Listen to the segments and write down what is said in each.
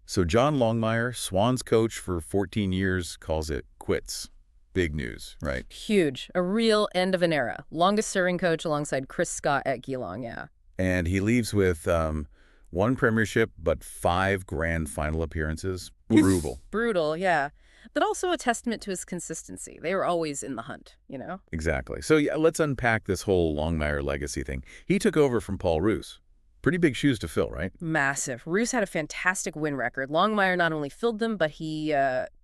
So John Longmire, Swans coach for 14 years, calls it quits. Big news, right? Huge. A real end of an era. Longest serving coach alongside Chris Scott at Geelong, yeah. And he leaves with one premiership, but 5 grand final appearances. Brutal. Brutal, yeah. But also a testament to his consistency. They were always in the hunt, you know? Exactly. So yeah, let's unpack this whole Longmire legacy thing. He took over from Paul Roos. Pretty big shoes to fill, right? Massive. Roos had a fantastic win record. Longmire not only filled them, but he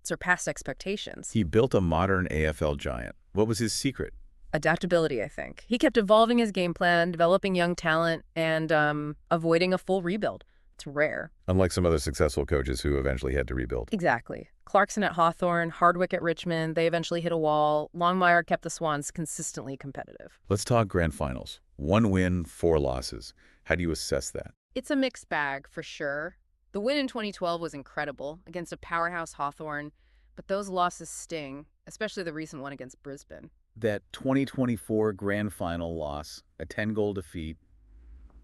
surpassed expectations. He built a modern AFL giant. What was his secret? Adaptability, I think. He kept evolving his game plan, developing young talent, and avoiding a full rebuild. It's rare. Unlike some other successful coaches who eventually had to rebuild. Exactly. Clarkson at Hawthorn, Hardwick at Richmond, they eventually hit a wall. Longmire kept the Swans consistently competitive. Let's talk grand finals. 1 win, 4 losses. How do you assess that? It's a mixed bag, for sure. The win in 2012 was incredible against a powerhouse Hawthorn, but those losses sting, especially the recent one against Brisbane. That 2024 grand final loss, a 10-goal defeat,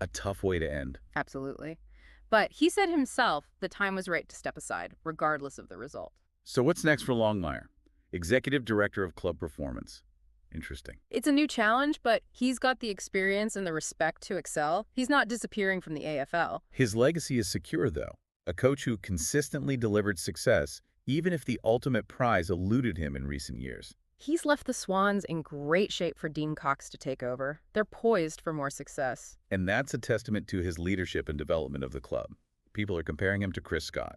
a tough way to end. Absolutely. But he said himself the time was right to step aside, regardless of the result. So what's next for Longmire? Executive Director of Club Performance. Interesting. It's a new challenge, but he's got the experience and the respect to excel. He's not disappearing from the AFL. His legacy is secure, though. A coach who consistently delivered success, even if the ultimate prize eluded him in recent years. He's left the Swans in great shape for Dean Cox to take over. They're poised for more success. And that's a testament to his leadership and development of the club. People are comparing him to Chris Scott,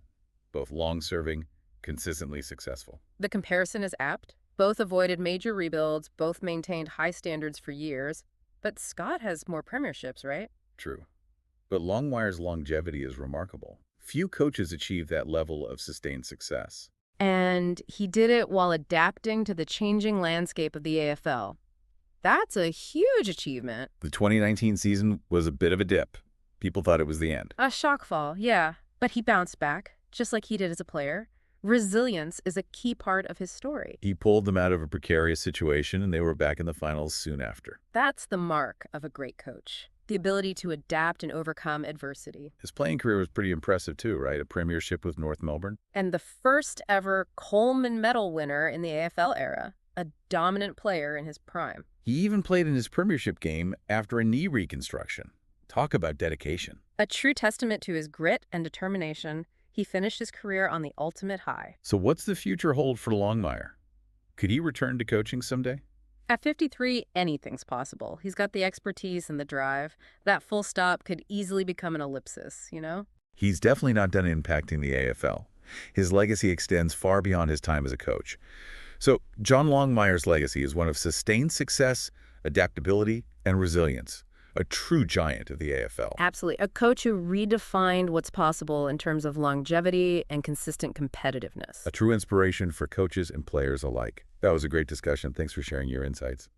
both long-serving, consistently successful. The comparison is apt. Both avoided major rebuilds, both maintained high standards for years. But Scott has more premierships, right? True. But Longmire's longevity is remarkable. Few coaches achieve that level of sustained success. And he did it while adapting to the changing landscape of the AFL. That's a huge achievement. The 2019 season was a bit of a dip. People thought it was the end. A shock fall, yeah. But he bounced back, just like he did as a player. Resilience is a key part of his story. He pulled them out of a precarious situation, and they were back in the finals soon after. That's the mark of a great coach. The ability to adapt and overcome adversity. His playing career was pretty impressive too, right? A premiership with North Melbourne. And the first ever Coleman Medal winner in the AFL era. A dominant player in his prime. He even played in his premiership game after a knee reconstruction. Talk about dedication. A true testament to his grit and determination. He finished his career on the ultimate high. So what's the future hold for Longmire? Could he return to coaching someday? At 53, anything's possible. He's got the expertise and the drive. That full stop could easily become an ellipsis, you know? He's definitely not done impacting the AFL. His legacy extends far beyond his time as a coach. So John Longmire's legacy is one of sustained success, adaptability, and resilience. A true giant of the AFL. Absolutely. A coach who redefined what's possible in terms of longevity and consistent competitiveness. A true inspiration for coaches and players alike. That was a great discussion. Thanks for sharing your insights.